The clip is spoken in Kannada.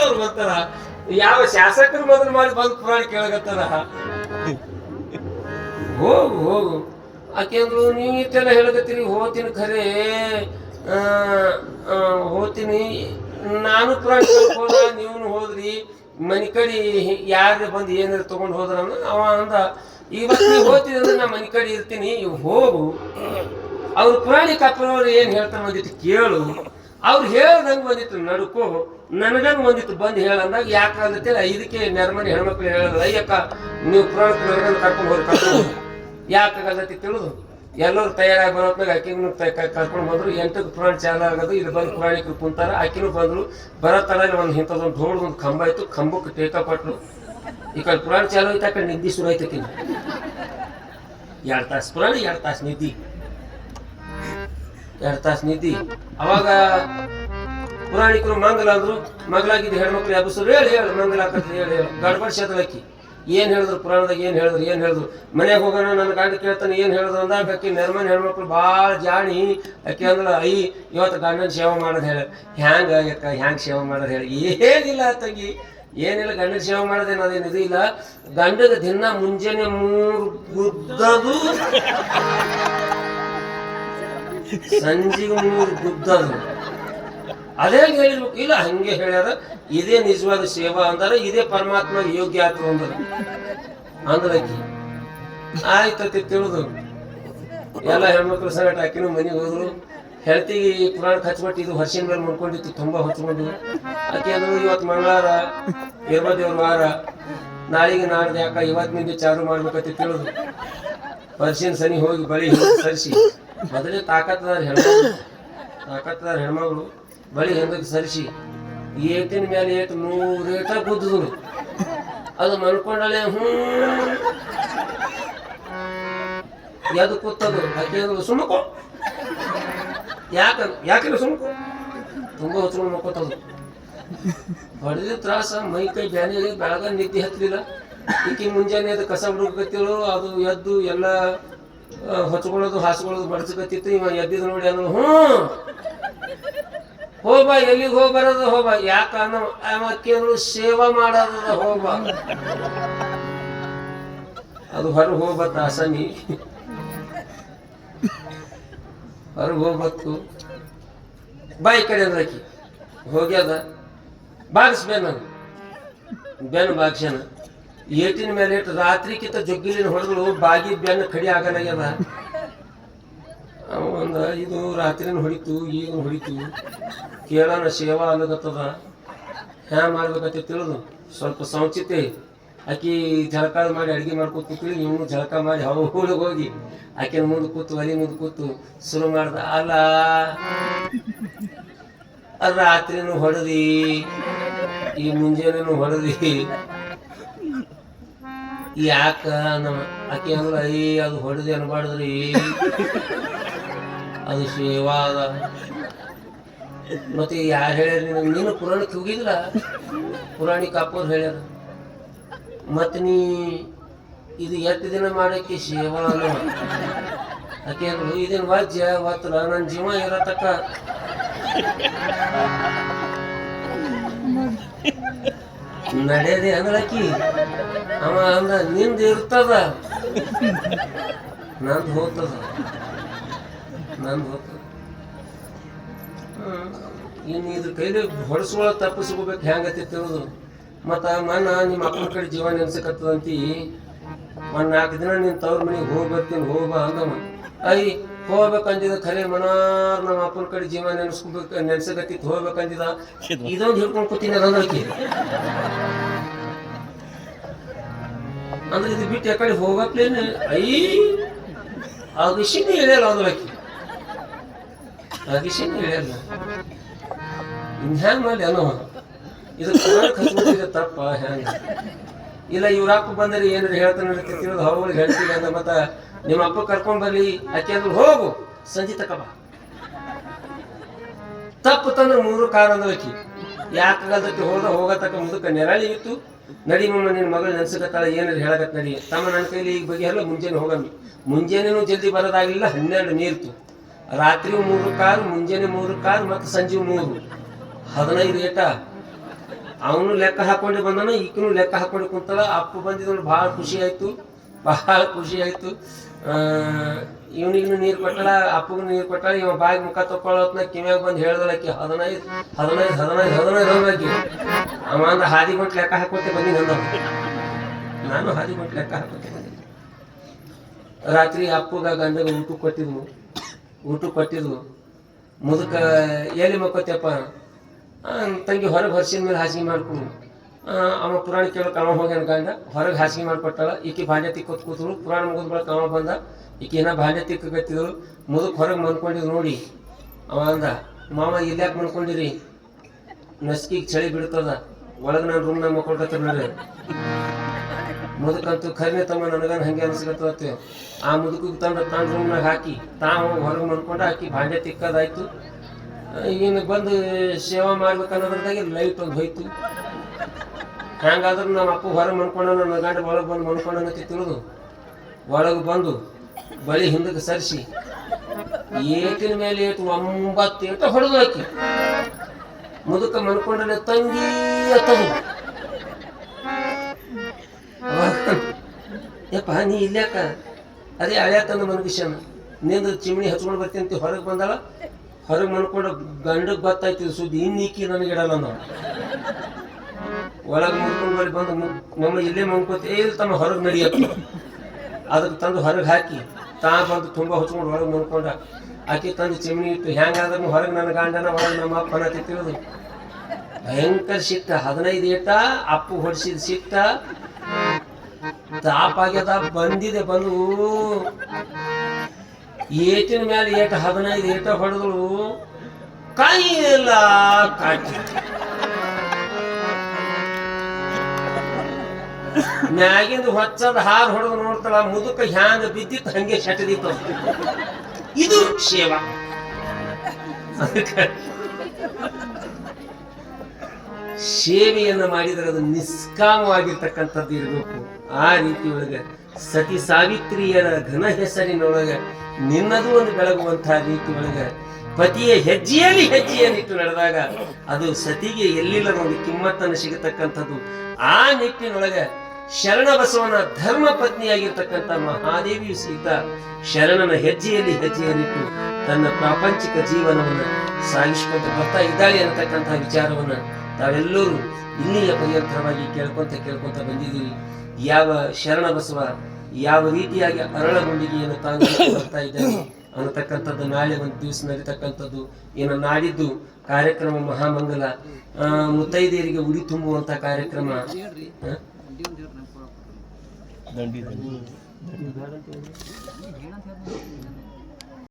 ಅವ್ರು ಬರ್ತಾರ, ಯಾವ ಶಾಸಕರು ಮೊದಲು ಮಾಡಿ ಬಂದು ಪುರಾಣ ಕೇಳಕತ್ತಾರ. ಹೋಗು ಹೋಗು ಆಕೆ ಅಂದ್ರು, ನೀವು ಇಷ್ಟೆಲ್ಲ ಹೇಳಕತ್ತೀರಿ, ಹೋಗ್ತೀನಿ ಖರೆ, ಹೋಗ್ತೀನಿ ನಾನು ಪುರಾಣ ಹೋದ, ನೀವು ಹೋದ್ರಿ ಮನೆ ಕಡೆ ಯಾರು ಬಂದು ಏನಾರು ತೊಗೊಂಡು ಹೋದ್ರ ಅವ ಅಂದ, ಇವತ್ತು ನೀವು ಹೋಗ್ತೀನಿ ಅಂದ್ರೆ ನಾ ಮನೆ ಕಡೆ ಇರ್ತೀನಿ, ಹೋಗು. ಅವ್ರು ಪುರಾಣಿ ಕಾಪರವ್ರು ಏನು ಹೇಳ್ತಾರೆ ಒಂದಿತ್ತು ಕೇಳು, ಅವ್ರು ಹೇಳ್ದಂಗೆ ಬಂದಿತ್ತು ನಡ್ಕೋ, ನನಗಂಗೆ ಒಂದಿತ್ತು ಬಂದು ಹೇಳಂದಾಗ ಯಾಕೆ ಅಂದೇಳಿ ಇದಕ್ಕೆ ನೆರಮನೆ ಹೆಣ್ಮಕ್ಳು ಹೇಳಲ್ಲ, ಅಯ್ಯಕ್ಕ ನೀವು ಪುರಾಣ ಕರ್ಕೊಂಡು ಕರ್ಕೊಂಡು ಯಾಕಾಗಲ್ಲತಿ ತಿಳಿದು ಎಲ್ಲರೂ ತಯಾರಾಗಿ ಬರೋತ್ನಾಗ ಆಕಿನೂ ಕರ್ಕೊಂಡು ಬಂದ್ರು. 8ಕ್ಕೆ ಪುರಾಣ ಚಾಲ ಆಗೋದು, ಇಲ್ಲಿ ಬಂದು ಪುರಾಣಿಕರು ಕುಂತಾರ, ಆಕಿನೂ ಬಂದ್ರು. ಬರೋ ತಡಲ್ಲಿ ಒಂದು ಇಂಥದ್ದೊಂದು ದೊಡ್ಡದೊಂದು ಕಂಬ ಇತ್ತು, ಕಂಬಕ್ಕೆ ಟೇಕ ಪಟ್ರು. ಈ ಕಡೆ ಪುರಾಣ ಚಾಲು ಐತೆ, ಆ ಕಡೆ ನಿದ್ದೆ ಶುರು ಐತಕಿನ. 2 ತಾಸು ಪುರಾಣ, 2 ತಾಸು ನಿದ್ದಿ, 2 ತಾಸು ನಿದ್ದಿ. ಅವಾಗ ಪುರಾಣಿಕರು ಮಂಗಲ ಅಂದ್ರು, ಮಗಳಾಗಿದ್ದು ಹೆಣ್ಮಕ್ಳು ಎಬ್ಬಸರು, ಹೇಳಿ ಹೇಳಿ ಮಂಗಲ ಹಾಕತ್ರಿ, ಹೇಳಿ ಹೇಳಿ ಗಡ್ಬಡ್ ಶತಲಕ್ಕಿ ಏನು ಹೇಳಿದ್ರು ಪುರಾಣದಾಗ, ಏನು ಹೇಳಿದ್ರು ಮನೆಗೆ ಹೋಗೋಣ, ನನ್ನ ಗಂಡ ಕೇಳ್ತಾನೆ ಏನು ಹೇಳಿದ್ರು ಅಂದಾಗ ಆಕಿ ನೆರ್ಮನೆ ಹೆಣ್ಮಕ್ಳು ಭಾಳ ಜಾಣಿ. ಆಕೆ ಅಂದ್ರೆ ಇವತ್ತು ಗಂಡನ ಸೇವೆ ಮಾಡೋದು ಹೇಳಿ, ಹ್ಯಾಂಗೆ ಸೇವೆ ಮಾಡೋದು ಹೇಳಿ, ಏನಿಲ್ಲ ತಂಗಿ, ಏನಿಲ್ಲ, ಗಂಡನ ಸೇವೆ ಮಾಡೋದೇನು ಅದೇನು ಇದು ಇಲ್ಲ. ಗಂಡಗೆ ದಿನ ಮುಂಜಾನೆ 3 ಗುದ್ದದು, ಸಂಜೆಗೆ 3 ಗುದ್ದದು, ಅದೇ ಹೇಳಿರ್ಬೇಕು. ಇಲ್ಲ ಹಂಗೆ ಹೇಳ್ಯಾರ, ಇದೇ ನಿಜವಾದ ಸೇವಾ ಅಂದಾರ, ಇದೇ ಪರಮಾತ್ಮ ಯೋಗ್ಯ ಆತು ಅಂದ್ರಕಿ ಆಯ್ತತಿ ತಿಳಿದು ಎಲ್ಲ ಹೆಣ್ಮಕ್ಳು ಸಂಗಟ ಆಕಿನೂ ಮನೆಗೆ ಹೋದ್ರು. ಹೆಳ್ತಿಗೆ ಪುರಾಣ ಹಚ್ಬಿಟ್ಟು ಇದು ವರ್ಷಿನ ಮೇಲೆ ಮಾಡ್ಕೊಂಡಿತ್ತು, ತುಂಬಾ ಹೊಚ್ಕೊಂಡು. ಆಕೆ ಅಂದ್ರು, ಇವತ್ತು ಮಂಗಳವಾರ ಇರ್ಬೋದೇವ್ರ ವಾರ, ನಾಳೆಗೆ ನಾಡ್ದು ಯಾಕ ಇವತ್ತಿನಿಂದ ಚಾರು ಮಾಡ್ಬೇಕಂತ ತಿಳಿದು ವರ್ಷಿನ ಸನಿ ಹೋಗಿ ಬಳಿ ಸರಿಸಿ, ಮೊದಲೇ ತಾಕತ್ತದಾರ ಹೆಣ್ಮಗಳು ಬಳಿ ಹಿಂದಕ್ಕೆ ಸರಿಸಿ ಏಟಿನ ಮೇಲೆ 100 ಏಟ ಗುದ್ದಿದ್ರು. ಅದು ಮನ್ಕೊಂಡಳೆ ಎದು ಕೂತದು. ಆಕೆ ಸುಮ್ಮಕೋ, ಯಾಕೆ ಸುಮ್ಮಕೋ, ತುಂಬಾ ಹೊಚ್ಕೊಂಡು ಮಕ್ಕೋತದು. ಹೊಡೆದ ತ್ರಾಸ, ಮೈ ಕೈ ಬ್ಯಾನಿ, ಬೆಳಗ ನಿದ್ದೆ ಹತ್ತಲಿಲ್ಲ. ಈಕಿ ಮುಂಜಾನೆ ಅದು ಕಸ ಹುಡುಕತ್ತಿಳು, ಅದು ಎದ್ದು ಎಲ್ಲ ಹೊಚ್ಕೊಳ್ಳೋದು ಹಾಸ್ಕೊಳ್ಳೋದು ಬಡ್ಸಕತ್ತಿತ್ತು. ಇವ ಎದ್ದಿದ್ದು ನೋಡಿ ಅಂದ್ರು, ಹೋಬ ಎಲ್ಲಿಗೆ ಹೋಗಿ ಬರೋದು, ಹೋಬ ಯಾಕ ಕೇಳು ಸೇವಾ ಮಾಡೋದ, ಹೋಬ ಅದು ಹೊರಗೆ ಹೋಗ್ಬತ್ತ ಆಸನಿ, ಹೊರಗೆ ಹೋಗ್ಬತ್ತು. ಬಾಯಿ ಕಡೆ ಅಂದ್ರಕಿ ಹೋಗ್ಯದ, ಬಾಗಿಸ್ಬೇನ ಬೆನ್ನು ಬಾಗ್ಸ್ಯಾನ. ಏಟಿನ ಮೇಲೆ ಇಟ್ಟು ರಾತ್ರಿಕಿಂತ ಜೊಗ್ಗಿಲಿನ ಹೊಡೆದ್ರು, ಬಾಗಿ ಬೆನ್ನು ಕಡಿ ಆಗಲಾಗ್ಯದ. ಒಂದು ಇದು ರಾತ್ರಿನ ಹೊಡಿತು, ಈಗ ಹೊಡಿತು. ಕೇಳೋಣ ಸೇವಾ ಅನ್ನಗತ್ತದ, ಹ್ಯಾ ಮಾಡ್ಬೇಕಂತ ತಿಳಿದು ಸ್ವಲ್ಪ ಸಂಚಿತೆ ಆಕಿ ಜಳಕ ಮಾಡಿ ಅಡುಗೆ ಮಾಡ್ಕೊತ ಕೂತ್ಳಿ. ಇವನು ಜಳಕ ಮಾಡಿ ಹುಡುಗ ಹೋಗಿ ಆಕಿನ ಮುಂದೆ ಕೂತು, ಒಲಿ ಮುಂದೆ ಕೂತು ಶುರು ಮಾಡ್ದ, ಅಲ್ಲ ರಾತ್ರಿನೂ ಹೊಡೆದಿ, ಈ ಮುಂಜಾನೆನೂ ಹೊಡೆದಿ, ಯಾಕ ನಮ್ಮ ಆಕೆ ಅಂದ್ರೆ ಅದು ಹೊಡೆದಿ ಅನ್ಬಾರ್ದ್ರಿ, ಅದು ಸೇವಾ ಅದ. ಮತ್ತೆ ಯಾರು ಹೇಳ್ಯಾರ ನೀನು ಪುರಾಣಕ್ಕೆ ಹೋಗಿದ್ರ? ಪುರಾಣಿ ಕಾಪೋರ್ ಹೇಳ್ಯಾರ. ಮತ್ತೆ ನೀ ಇದು 8 ದಿನ ಮಾಡಕ್ಕೆ ಸೇವಾ ಅನ್ನೋ ಆಕೆ ಅಂದ್ರು, ಇದೇನು ವಾಜ್ಯ ಒತ್ತಲ, ನನ್ನ ಜೀವ ಇರತಕ್ಕ ನಡೆಯದೆ ಅಂದ್ರಕಿ. ಅವ ಅಂದ, ನಿಂದು ಇರ್ತದ, ನಂದು ಹೋಗ್ತದ. ಇನ್ನು ಇದ್ರ ಕೈಲಿ ಹೊಡೆಸ್ಕೊಳ ತಪ್ಪಿಸ್ಕೋಬೇಕು, ಹೆಂಗತಿ ತಿಳಿದು. ಮತ್ತು ಮನ ನಿಮ್ಮ ಅಪ್ಪನ ಕಡೆ ಜೀವ ನೆನ್ಸಕತ್ತದಂತಿ, 4 ದಿನ ನಿನ್ನ ತವ್ರ ಮನೆಗೆ ಹೋಗಿ ಬರ್ತೀನಿ, ಹೋಗ್ಬಾ ಅಂದವ. ಹೋಗ್ಬೇಕಂದಿದ ಖರೆ ಮನಾರ್ ನಮ್ಮ ಅಪ್ಪನ ಕಡೆ ಜೀವ ನೆನ್ಸಕತ್ತಿತ್ತು, ಹೋಗ್ಬೇಕಂದಿದ. ಇದೊಂದು ಹಿಡ್ಕೊಂಡು ಕೂತೀನಿ ಅಂದ್ರಕಿ. ಅಂದ್ರೆ ಇದು ಬಿಟ್ಟು ಯಾಕಡೆ ಹೋಗಕ್ಲೇನೆ ಆ ವಿಷಯನೇ ಹೇಳ್ಯಲ್ಲ ಅಂದ್ರಕಿ, ಆ ವಿಷಯನೇ ಹೇಳ್ಯಲ್ಲ. ಹ್ಯಾಂಗ ಮಾಡಿ ಅನ್ನೋ ಇದು ಹಚ್ಬಿಟ್ಟಿದೆ ತಪ್ಪ, ಹ್ಯಾಂಗ ಇಲ್ಲ ಇವ್ರ ಅಪ್ಪ ಬಂದರೆ ಏನಾರು ಹೇಳ್ತಾನೆ ತಿಳಿದು ಅವ್ರಿಗೆ ಹೇಳ್ತೀವಿ ಅಂತ. ಮತ್ತ ನಿಮ್ಮ ಅಪ್ಪ ಕರ್ಕೊಂಡ್ ಬರ್ಲಿ ಆಕೆ ಅಂದ್ರು, ಹೋಗು ಸಂಜೆ ತಕ ಬಾ. ತಪ್ಪು ತಂದ್ರೆ 3 ಕಾರ್ ಅಂದ್ರಕಿ. ಯಾಕಾಗದಕ್ಕೆ ಹೋಗತಕ್ಕ ಮುದಕ ನೆರಳಿ ಇತ್ತು. ನಡಿ ಮಮ್ಮ ನಿನ್ನ ಮಗಳು ನೆನ್ಸಕತ್ತಾಳ, ಏನಾರು ಹೇಳಕತ್ ನಡಿ ತಮ್ಮ, ನನ್ನ ಕೈಲಿ ಈಗ ಬಗೆಹಲ್ಲ, ಮುಂಜಾನೆ ಹೋಗಮ್ಮಿ. ಮುಂಜಾನೆನೂ ಜಲ್ದಿ ಬರೋದಾಗಲಿಲ್ಲ, 12 ನೀರ್ತು. ರಾತ್ರಿ 3 ಕಾರ್, ಮುಂಜಾನೆ 3 ಕಾರ್, ಮತ್ತು ಸಂಜೆ 3, 15 ಏಟ. ಅವನು ಲೆಕ್ಕ ಹಾಕೊಂಡು ಬಂದನು, ಈಕನು ಲೆಕ್ಕ ಹಾಕೊಂಡು ಕುಂತಾಳ. ಅಪ್ಪು ಬಂದಿದ್ದು ಭಾಳ ಖುಷಿ ಆಯ್ತು, ಭಾಳ ಖುಷಿ ಆಯ್ತು. ಇವನಿಗೂ ನೀರು ಕೊಟ್ಟಳ, ಅಪ್ಪಗೂ ನೀರು ಕೊಟ್ಟಳ. ಇವ ಬಾಯಿ ಮುಖ ತಕ್ಕೊಳ್ಳೋತ್ನ ಕಿವ್ಯಾಗ ಬಂದು ಹೇಳ್ದಳಕಿ 15 ಆಕಿ. ಅವ ಅಂದ್ರೆ ಹಾದಿ ಗಂಟು ಲೆಕ್ಕ ಹಾಕೋತೆ ಬಂದಿನಿ ಅಂದ. ನಾನು ಹಾದಿ ಗಂಟು ಲೆಕ್ಕ ಹಾಕೋತೆ ಬಂದಿನಿ. ರಾತ್ರಿ ಅಪ್ಪಗ ಗಂಡಗ ಊಟ ಕೊಟ್ಟಿದ್ವು. ಮುದುಕ ಎಲ್ಲಿ ಮಕ್ಕೋತ್ಯಪ್ಪ ತಂಗಿ ಹೊರಗೆ ಹೊರಸಿನ ಮೇಲೆ ಹಾಸಿಗೆ ಮಾಡ್ಕೊಂಡು ಅವ ಪುರಾಣ ಕೇಳೋಕೆ ಅವ ಹೋಗ್ಯಾನ. ಗಂಡ ಹೊರಗೆ ಹಾಸಿಗೆ ಮಾಡಿಕೊಟ್ಟಾಳ. ಈಕಿ ಭಾಂಡೆ ತಿಕ್ಕೋತ್ ಕೂತಳು. ಪುರಾಣ ಮುಗಿದ ಬಳಿಕ ಅವ ಬಂದ. ಈಕಿ ಏನ ಭಾಂಡೆ ತಿಕ್ಕತ್ತಿದ್ರು. ಮುದುಕ್ ಹೊರಗೆ ಮನ್ಕೊಂಡಿದ್ರು ನೋಡಿ. ಅವ ಅಂದ, ಮಾವ ಇಲ್ಯಾಕೆ ಮನ್ಕೊಂಡಿರಿ? ನಸ್ಕಿಗೆ ಚಳಿ ಬಿಡ್ತದ, ಒಳಗೆ ನಾನು ರೂಮ್ನಾಗ ಮಕ್ಕೊಳ್ಕತ್ತ ನೋಡ್ರಿ. ಮುದುಕಂತೂ ಖರೀನೆ ತಮ್ಮ ನನಗನ್ ಹಂಗೆ ಅನ್ಸ್ಕತ್ತವತ್ತೆ. ಆ ಮುದುಕಿಗೆ ತಾನು ರೂಮ್ನಾಗ ಹಾಕಿ ತಾವು ಹೊರಗೆ ಮನ್ಕೊಂಡ ಆಕಿ ಭಾಂಡೆ ತಿಕ್ಕದಾಯ್ತು. ಇನ್ನು ಬಂದು ಸೇವಾ ಮಾಡ್ಬೇಕನ್ನೋದ್ರದಾಗೆ ಲೈಟ್ ಒಂದು ಹೋಯ್ತು. ಹಂಗಾದ್ರೂ ನಮ್ಮ ಅಪ್ಪ ಹೊರಗೆ ಮನ್ಕೊಂಡ, ನನ್ನ ಗಂಡ ಒಳಗೆ ಬಂದು ಮನ್ಕೊಂಡಂಗತಿ ತಿಳಿದು ಒಳಗೆ ಬಂದು ಬಳಿ ಹಿಂದಕ್ಕೆ ಸರಿಸಿ ಏಟಿನ ಮೇಲೆ ಏಟು 9 ಏಟ ಹೊಡೆದು ಹಾಕಿ. ಮುದುಕ ಮನ್ಕೊಂಡನೆ ತಂಗಿ ಅತ್ತದು. ಯಪ್ಪ ನೀ ಇಲ್ಯಾಕ? ಅದೇ ಹಳ್ಯಾ ತಂದ ಮನ್ಗಿಸ್ಯಾನ. ನಿಂದು ಚಿಮಣಿ ಹಚ್ಕೊಂಡು ಬರ್ತೀನಿ ಅಂತ ಹೊರಗೆ ಬಂದಾಳ. ಹೊರಗೆ ಮನ್ಕೊಂಡು ಗಂಡಗೆ ಗೊತ್ತಾಯ್ತಿದ್ ಸುದ್ದಿ. ಇನ್ನೀಕಿ ನನಗಿಡಲ್ಲ ನಾವು. ಒಳಗೆ ಮುನ್ಕೊಂಡು ಬಳಿ ಬಂದು ಮಮ್ಮ ಇಲ್ಲೇ ಮನ್ಕೋತಿ. ಇಲ್ಲ ತಮ್ಮ ಹೊರಗೆ ನಡಿಯಕ್ಕ. ಅದಕ್ಕೆ ತಂದು ಹೊರಗೆ ಹಾಕಿ ತಾ ಬಂದು ತುಂಬ ಹೊಚ್ಕೊಂಡು ಹೊರಗೆ ಮನ್ಕೊಂಡ. ಆಕಿ ತಂದು ಚಿಮಣಿ ಇಟ್ಟು ಹೆಂಗಾದ್ರೂ ಹೊರಗೆ ನನ್ನ ಗಂಡನ ಒಳಗೆ ನಮ್ಮ ಅಪ್ಪನ ತಿತ್ತಿರೋದು. ಭಯಂಕರ ಸಿಟ್ಟ. 15 ಏಟ ಅಪ್ಪು ಹೊಡಿಸಿದ ಸಿಟ್ಟ ತಾಪಾಗ್ಯದ. ಬಂದಿದೆ ಬಂದು ಏಟಿನ ಮೇಲೆ ಏಟ 15 ಏಟ ಹೊಡೆದಳು. ಕೈ ಎಲ್ಲ ಕಾಟಿ ಮ್ಯಾಗಿಂದ ಹೊಚ್ಚದ ಹಾರು ಹೊಡೆದು ನೋಡ್ತಾಳ. ಮುದುಕ ಹ್ಯಾಂಗ ಬಿದ್ದಿತ್ತು ಹಂಗೆ ಶಟದಿತ್ತು. ಇದು ಸೇವಾ. ಸೇವೆಯನ್ನು ಮಾಡಿದರೆ ಅದು ನಿಷ್ಕಾಮವಾಗಿರ್ತಕ್ಕಂಥದ್ದು ಇರಬೇಕು. ಆ ರೀತಿ ಒಳಗೆ ಸತಿ ಸಾವಿತ್ರಿಯರ ಘನ ಹೆಸರಿನೊಳಗೆ ನಿನ್ನದು ಒಂದು ಬೆಳಗುವಂತಹ ರೀತಿ ಒಳಗೆ ಪತಿಯ ಹೆಜ್ಜೆಯನ್ನಿಟ್ಟು ನಡೆದಾಗ ಅದು ಸತಿಗೆ ಎಲ್ಲಿಲ್ಲದ ಒಂದು ಕಿಮ್ಮತ್ತನ್ನು ಸಿಗತಕ್ಕಂಥದ್ದು. ಆ ನಿಟ್ಟಿನೊಳಗೆ ಶರಣ ಬಸವನ ಧರ್ಮ ಪತ್ನಿಯಾಗಿರ್ತಕ್ಕಂಥ ಮಹಾದೇವಿಯು ಸಹಿತ ಶರಣನ ಹೆಜ್ಜೆಯನ್ನಿಟ್ಟು ತನ್ನ ಪ್ರಾಪಂಚಿಕ ಜೀವನವನ್ನು ಸಾಗಿಸಿಕೊಂಡು ಬರ್ತಾ ಇದ್ದಾಳೆ ಅನ್ನತಕ್ಕಂತಹ ವಿಚಾರವನ್ನ ತಾವೆಲ್ಲರೂ ಇಲ್ಲಿಯ ಪರ್ಯಂತರವಾಗಿ ಕೇಳ್ಕೊಂತ ಬಂದಿದ್ದೀವಿ. ಯಾವ ಶರಣ ಬಸವ ಯಾವ ರೀತಿಯಾಗಿ ಅರಳಗುಂಡಿಗೆಯನ್ನು ತಾನು ಬರ್ತಾ ಇದ್ದಾನೆ ಅನ್ನತಕ್ಕಂಥದ್ದು ನಾಳೆ ಒಂದು ದಿವಸ ನಡೀತಕ್ಕಂಥದ್ದು. ಏನು ನಾಡಿದ್ದು ಕಾರ್ಯಕ್ರಮ ಮಹಾಮಂಗಲ, ಮುತ್ತೈದೆಯರಿಗೆ ಉಡಿ ತುಂಬುವಂತ ಕಾರ್ಯಕ್ರಮ.